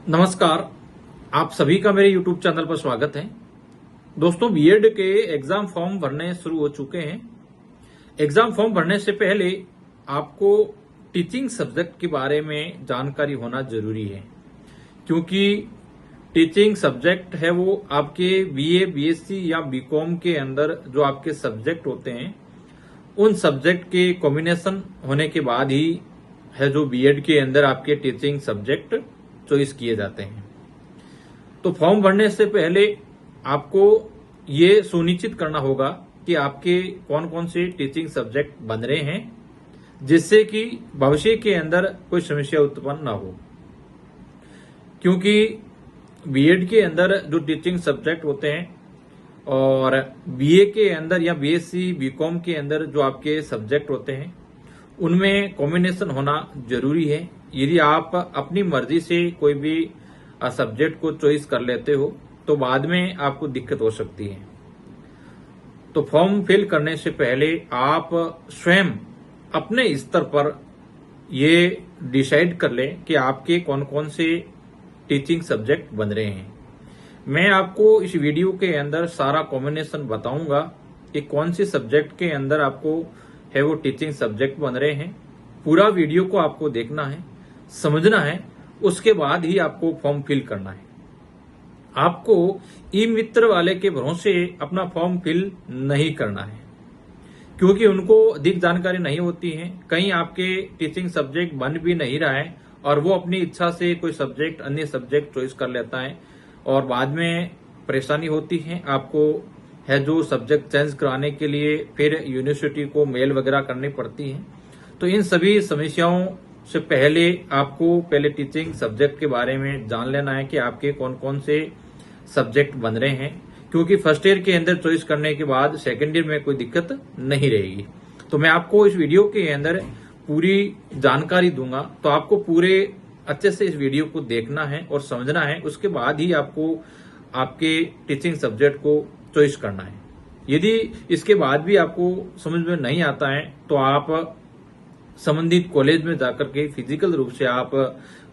नमस्कार। आप सभी का मेरे YouTube चैनल पर स्वागत है। दोस्तों, बीएड के एग्जाम फॉर्म भरने शुरू हो चुके हैं। एग्जाम फॉर्म भरने से पहले आपको टीचिंग सब्जेक्ट के बारे में जानकारी होना जरूरी है, क्योंकि टीचिंग सब्जेक्ट है वो आपके बीए, बीएससी या बीकॉम के अंदर जो आपके सब्जेक्ट होते हैं, उन सब्जेक्ट के कॉम्बिनेशन होने के बाद ही है जो बीएड के अंदर आपके टीचिंग सब्जेक्ट चॉइस किए जाते हैं। तो फॉर्म भरने से पहले आपको ये सुनिश्चित करना होगा कि आपके कौन कौन से टीचिंग सब्जेक्ट बन रहे हैं, जिससे कि भविष्य के अंदर कोई समस्या उत्पन्न ना हो। क्योंकि बीएड के अंदर जो टीचिंग सब्जेक्ट होते हैं और बीए के अंदर या बीएससी, बीकॉम के अंदर जो आपके सब्जेक्ट होते हैं, उनमें कॉम्बिनेशन होना जरूरी है। यदि आप अपनी मर्जी से कोई भी सब्जेक्ट को चॉइस कर लेते हो तो बाद में आपको दिक्कत हो सकती है। तो फॉर्म फिल करने से पहले आप स्वयं अपने स्तर पर ये डिसाइड कर लें कि आपके कौन कौन से टीचिंग सब्जेक्ट बन रहे हैं। मैं आपको इस वीडियो के अंदर सारा कॉम्बिनेशन बताऊंगा कि कौन सी सब्जेक्ट के अंदर आपको है वो टीचिंग सब्जेक्ट बन रहे हैं। पूरा वीडियो को आपको देखना है, समझना है, उसके बाद ही आपको फॉर्म फिल करना है। आपको ई मित्र वाले के भरोसे अपना फॉर्म फिल नहीं करना है, क्योंकि उनको अधिक जानकारी नहीं होती है। कहीं आपके टीचिंग सब्जेक्ट बन भी नहीं रहा है और वो अपनी इच्छा से कोई सब्जेक्ट, अन्य सब्जेक्ट चॉइस कर लेता है और बाद में परेशानी होती है। आपको है जो सब्जेक्ट चेंज कराने के लिए फिर यूनिवर्सिटी को मेल वगैरह करनी पड़ती है। तो इन सभी समस्याओं से पहले आपको पहले टीचिंग सब्जेक्ट के बारे में जान लेना है कि आपके कौन कौन से सब्जेक्ट बन रहे हैं, क्योंकि फर्स्ट ईयर के अंदर चॉइस करने के बाद सेकेंड ईयर में कोई दिक्कत नहीं रहेगी। तो मैं आपको इस वीडियो के अंदर पूरी जानकारी दूंगा, तो आपको पूरे अच्छे से इस वीडियो को देखना है और समझना है। उसके बाद ही आपको आपके टीचिंग सब्जेक्ट को चॉइस करना है। यदि इसके बाद भी आपको समझ में नहीं आता है तो आप संबंधित कॉलेज में जाकर के फिजिकल रूप से आप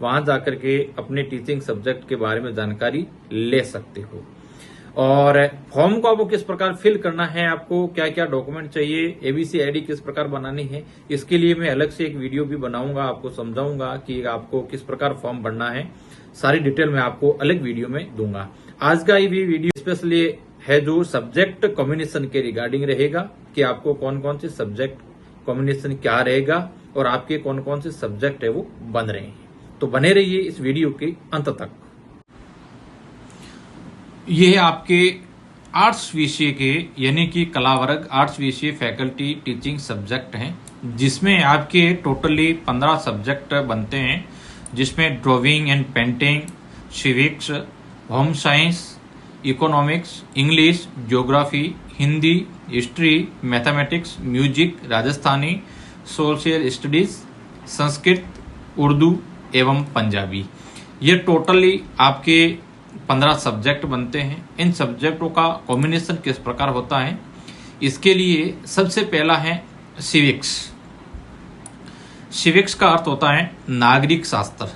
वहां जाकर के अपने टीचिंग सब्जेक्ट के बारे में जानकारी ले सकते हो। और फॉर्म को आपको किस प्रकार फिल करना है, आपको क्या क्या डॉक्यूमेंट चाहिए, एबीसी आईडी किस प्रकार बनानी है, इसके लिए मैं अलग से एक वीडियो भी बनाऊंगा, आपको समझाऊंगा कि आपको किस प्रकार फॉर्म भरना है। सारी डिटेल मैं आपको अलग वीडियो में दूंगा। आज का ये वीडियो स्पेशली है जो सब्जेक्ट कॉम्बिनेशन के रिगार्डिंग रहेगा कि आपको कौन कौन से सब्जेक्ट कॉम्बिनेशन क्या रहेगा और आपके कौन कौन से सब्जेक्ट है वो बन रहे हैं। तो बने रहिए इस वीडियो के अंत तक। ये आपके आर्ट्स विषय के यानी कि कला वर्ग आर्ट्स विषय फैकल्टी टीचिंग सब्जेक्ट हैं, जिसमें आपके टोटली 15 सब्जेक्ट बनते हैं, जिसमें drawing and painting, civics, home science, economics, English, geography, Hindi, history, mathematics, music, Rajasthani, social studies, Sanskrit, Urdu एवं पंजाबी। ये टोटली आपके 15 सब्जेक्ट बनते हैं। इन सब्जेक्टों का कॉम्बिनेशन किस प्रकार होता है, इसके लिए सबसे पहला है सिविक्स। सिविक्स का अर्थ होता है नागरिक शास्त्र।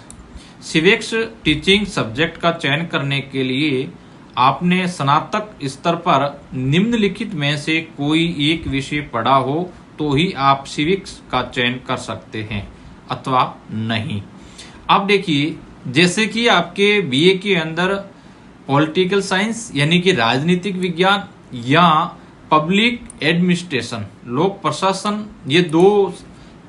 सिविक्स टीचिंग सब्जेक्ट का चयन करने के लिए आपने स्नातक स्तर पर निम्नलिखित में से कोई एक विषय पढ़ा हो तो ही आप सिविक्स का चयन कर सकते हैं अथवा नहीं। अब देखिए, जैसे कि आपके बीए के अंदर पॉलिटिकल साइंस यानी कि राजनीतिक विज्ञान या पब्लिक एडमिनिस्ट्रेशन, लोक प्रशासन, ये दो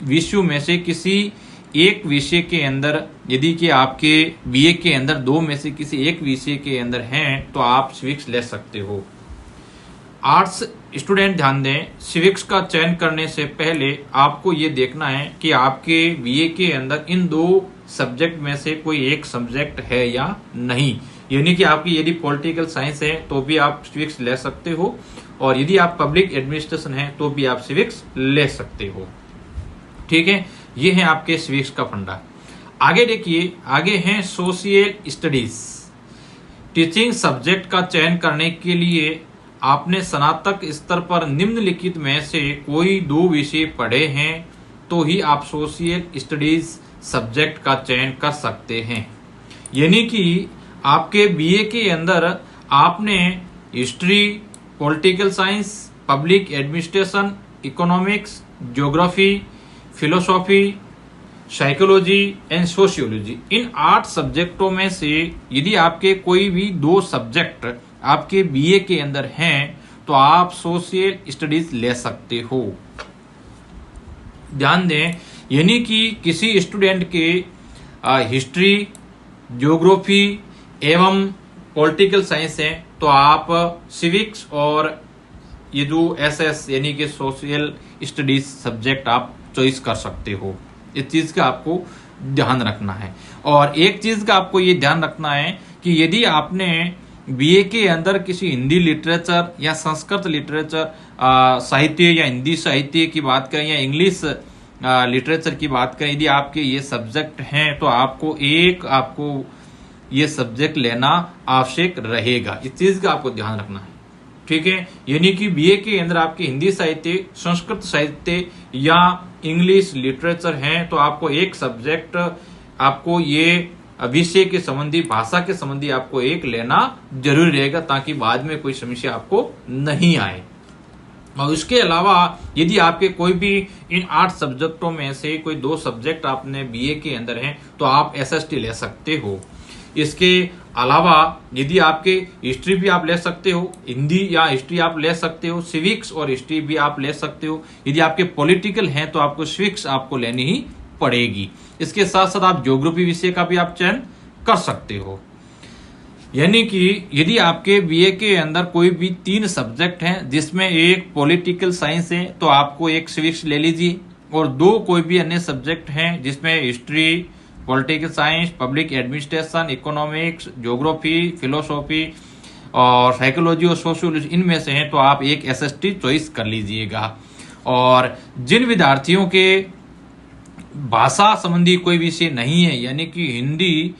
विषयों में से किसी एक विषय के अंदर यदि कि आपके बीए के अंदर दो में से किसी एक विषय के अंदर हैं तो आप सिविक्स ले सकते हो। आर्ट्स स्टूडेंट ध्यान दें, सिविक्स का चयन करने से पहले आपको ये देखना है कि आपके बीए के अंदर इन दो सब्जेक्ट में से कोई एक सब्जेक्ट है या नहीं। यानी कि आपकी यदि पॉलिटिकल साइंस है तो भी आप सिविक्स ले सकते हो, और यदि आप पब्लिक एडमिनिस्ट्रेशन है तो भी आप सिविक्स ले सकते हो। ठीक है, ये है आपके सिविक्स का फंडा। आगे देखिए, आगे हैं सोशल स्टडीज। टीचिंग सब्जेक्ट का चयन करने के लिए आपने स्नातक स्तर पर निम्नलिखित में से कोई दो विषय पढ़े हैं तो ही आप सोशल स्टडीज सब्जेक्ट का चयन कर सकते हैं। यानी कि आपके बीए के अंदर आपने history, political science, public administration, economics, geography, philosophy, psychology and sociology, इन 8 सब्जेक्टों में से यदि आपके कोई भी 2 सब्जेक्ट आपके बीए के अंदर हैं तो आप सोशल स्टडीज ले सकते हो। ध्यान दें, यानी कि किसी स्टूडेंट के हिस्ट्री, ज्योग्राफी एवं पॉलिटिकल साइंस है तो आप सिविक्स और ये जो एसएस यानी कि सोशल स्टडीज सब्जेक्ट आप चॉइस कर सकते हो। इस चीज का आपको ध्यान रखना है। और एक चीज का आपको ये ध्यान रखना है कि यदि आपने बीए के अंदर किसी हिंदी लिटरेचर या संस्कृत लिटरेचर साहित्य या हिंदी साहित्य की बात करें या इंग्लिश लिटरेचर की बात करें, यदि आपके ये सब्जेक्ट हैं तो आपको ये सब्जेक्ट लेना आवश्यक रहेगा। इस चीज का आपको ध्यान रखना है, ठीक है। यानी कि बीए के अंदर आपके हिंदी साहित्य, संस्कृत साहित्य या इंग्लिश लिटरेचर हैं तो आपको एक सब्जेक्ट, आपको ये विषय के संबंधी, भाषा के संबंधी आपको एक लेना जरूरी रहेगा ताकि बाद में कोई समस्या आपको नहीं आए। और उसके अलावा यदि आपके कोई भी इन 8 सब्जेक्टों में से कोई 2 सब्जेक्ट आपने बीए के अंदर हैं तो आप एसएसटी ले सकते हो। इसके अलावा यदि आपके हिस्ट्री भी आप ले सकते हो, हिंदी या हिस्ट्री आप ले सकते हो, सिविक्स और हिस्ट्री भी आप ले सकते हो। यदि आपके पॉलिटिकल हैं तो आपको सिविक्स आपको लेनी ही पड़ेगी। इसके साथ साथ आप ज्योग्राफी विषय का भी आप चयन कर सकते हो। यानी कि यदि आपके बीए के अंदर कोई भी 3 सब्जेक्ट हैं जिसमें एक पॉलिटिकल साइंस है तो आपको एक सिविक्स ले लीजिए, और 2 कोई भी अन्य सब्जेक्ट हैं जिसमें history, political science, public administration, economics, geography, philosophy और साइकोलॉजी और सोशियोलॉजी, इनमें से हैं तो आप एक एसएसटी चॉइस कर लीजिएगा। और जिन विद्यार्थियों के भाषा संबंधी कोई विषय नहीं है, यानी कि हिंदी,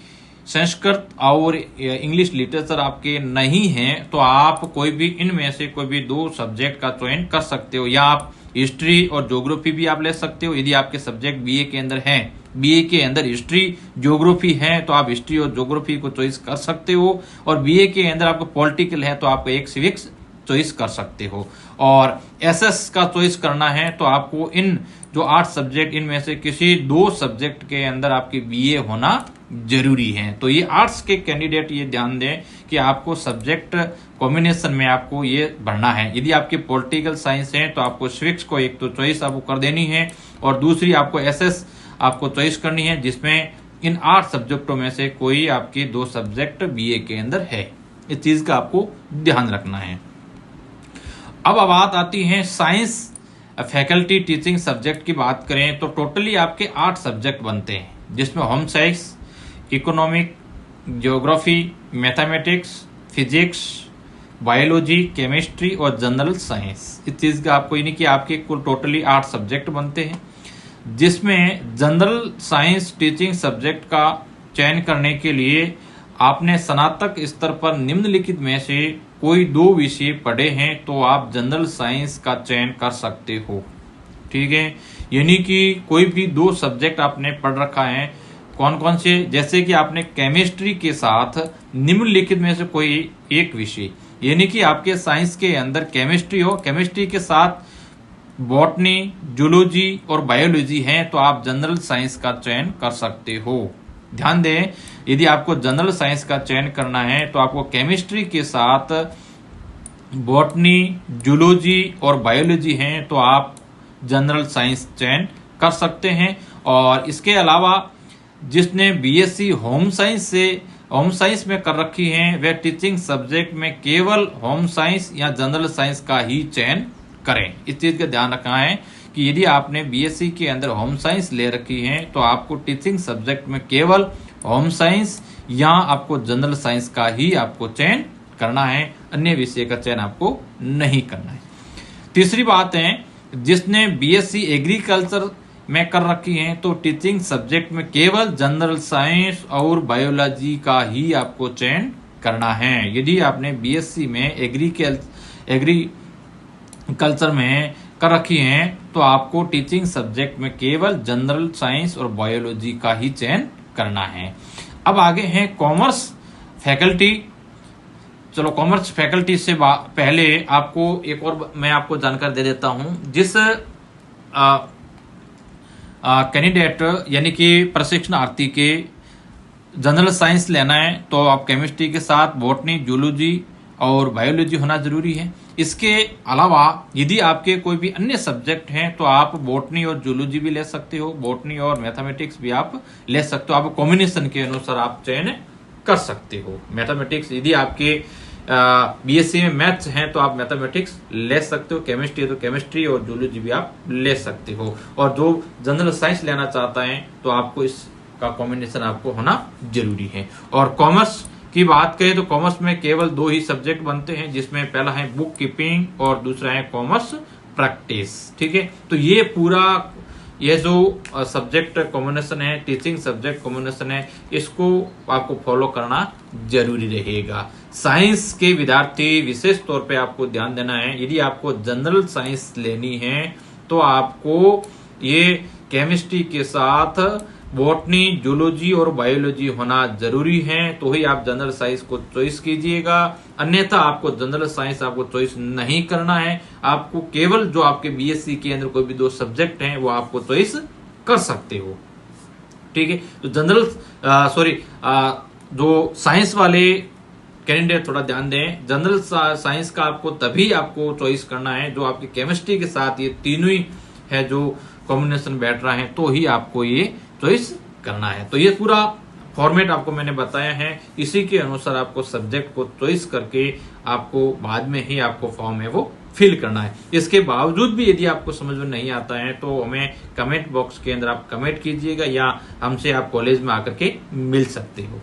संस्कृत और इंग्लिश लिटरेचर आपके नहीं हैं, तो आप कोई भी इनमें से कोई भी 2 सब्जेक्ट का चयन कर सकते हो। या आप हिस्ट्री और ज्योग्राफी भी आप ले सकते हो। यदि आपके सब्जेक्ट बीए के अंदर हैं, बीए के अंदर हिस्ट्री, ज्योग्राफी है तो आप हिस्ट्री और ज्योग्राफी को चॉइस कर सकते हो। और बीए के अंदर आपको पॉलिटिकल है तो आपको एक सिविक्स चॉइस कर सकते हो। और एसएस का चॉइस करना है तो आपको इन जो 8 सब्जेक्ट, इनमें से किसी 2 सब्जेक्ट के अंदर आपकी बीए होना जरूरी है। तो ये आर्ट्स के कैंडिडेट ये ध्यान दें कि आपको सब्जेक्ट कॉम्बिनेशन में आपको ये भरना है। यदि आपके पॉलिटिकल साइंस है तो आपको सिविक्स को एक तो चॉइस आपको कर देनी है, और दूसरी आपको एसएस आपको चॉइस करनी है जिसमें इन 8 सब्जेक्टों में से कोई आपके 2 सब्जेक्ट बीए के अंदर है। इस चीज का आपको ध्यान रखना है। अब बात आती है साइंस फैकल्टी टीचिंग सब्जेक्ट की बात करें तो टोटली आपके 8 सब्जेक्ट बनते हैं, जिसमें home science, economic, geography, mathematics, physics, biology, chemistry और जनरल साइंस। इस चीज का आपको यानी कि आपके कुल टोटली 8 सब्जेक्ट बनते हैं, जिसमें जनरल साइंस टीचिंग सब्जेक्ट का चयन करने के लिए आपने स्नातक स्तर पर निम्नलिखित में से कोई 2 विषय पढ़े हैं तो आप जनरल साइंस का चयन कर सकते हो, ठीक है। यानी कि कोई भी 2 सब्जेक्ट आपने पढ़ रखा है, कौन कौन से, जैसे कि आपने केमिस्ट्री के साथ निम्नलिखित में से कोई एक विषय, यानी कि आपके साइंस के अंदर केमिस्ट्री हो, केमिस्ट्री के साथ बॉटनी, जूलॉजी और बायोलॉजी हैं तो आप जनरल साइंस का चयन कर सकते हो। ध्यान दें, यदि आपको जनरल साइंस का चयन करना है तो आपको केमिस्ट्री के साथ बॉटनी, जूलॉजी और बायोलॉजी हैं तो आप जनरल साइंस चयन कर सकते हैं। और इसके अलावा जिसने बीएससी होम साइंस में कर रखी है वह टीचिंग सब्जेक्ट में केवल होम साइंस या जनरल साइंस का ही चयन करें। इस चीज का ध्यान रखना है कि यदि आपने बीएससी के अंदर होम साइंस ले रखी है तो आपको टीचिंग सब्जेक्ट में केवल होम साइंस या आपको जनरल साइंस का ही आपको चयन करना है, अन्य विषय का चयन आपको नहीं करना है। तीसरी बात है, जिसने बीएससी एग्रीकल्चर में कर रखी है तो टीचिंग सब्जेक्ट में केवल जनरल साइंस और बायोलॉजी का ही आपको चयन करना है। यदि आपने बीएससी में एग्रीकल्चर में कर रखी है तो आपको टीचिंग सब्जेक्ट में केवल जनरल साइंस और बायोलॉजी का ही चयन करना है। अब आगे हैं कॉमर्स फैकल्टी। चलो कॉमर्स फैकल्टी से पहले आपको एक और मैं आपको जानकारी दे देता हूं। जिस कैंडिडेट यानी कि प्रशिक्षणार्थी के जनरल साइंस लेना है तो आप केमिस्ट्री के साथ बॉटनी, जूलॉजी और बायोलॉजी होना जरूरी है। इसके अलावा यदि आपके कोई भी अन्य सब्जेक्ट हैं तो आप बॉटनी और जूलॉजी भी ले सकते हो, बॉटनी और मैथमेटिक्स भी आप ले सकते हो। आप कॉम्बिनेशन के अनुसार आप चयन कर सकते हो। मैथमेटिक्स यदि आपके बीएससी में मैथ्स हैं तो आप मैथमेटिक्स ले सकते हो, केमिस्ट्री है तो केमिस्ट्री और जूलॉजी भी आप ले सकते हो। और जो जनरल साइंस लेना चाहता है तो आपको इसका कॉम्बिनेशन आपको होना जरूरी है। और कॉमर्स की बात करें तो कॉमर्स में केवल 2 ही सब्जेक्ट बनते हैं, जिसमें पहला है बुक कीपिंग और दूसरा है कॉमर्स प्रैक्टिस। ठीक है, तो ये पूरा ये जो सब्जेक्ट कॉम्बिनेशन है, टीचिंग सब्जेक्ट कॉम्बिनेशन है, इसको आपको फॉलो करना जरूरी रहेगा। साइंस के विद्यार्थी विशेष तौर पे आपको ध्यान देना है। यदि आपको जनरल साइंस लेनी है तो आपको ये केमिस्ट्री के साथ बॉटनी, जूलॉजी और बायोलॉजी होना जरूरी है, तो ही आप जनरल साइंस को चॉइस कीजिएगा। अन्यथा आपको जनरल साइंस आपको चॉइस नहीं करना है। आपको केवल जो आपके बीएससी के अंदर कोई भी 2 सब्जेक्ट हैं वो आपको चॉइस कर सकते हो। ठीक है, तो जनरल जो साइंस वाले कैंडिडेट थोड़ा ध्यान दें। जनरल साइंस का आपको तभी आपको चॉइस करना है जो आपकी केमिस्ट्री के साथ ये तीनों ही है जो कॉम्बिनेशन बैठ रहा है, तो ही आपको ये चॉइस करना है। तो ये पूरा फॉर्मेट आपको मैंने बताया है। इसी के अनुसार आपको सब्जेक्ट को चॉइस करके आपको बाद में ही आपको फॉर्म है वो फिल करना है। इसके बावजूद भी यदि आपको समझ में नहीं आता है तो हमें कमेंट बॉक्स के अंदर आप कमेंट कीजिएगा या हमसे आप कॉलेज में आकर के मिल सकते हो।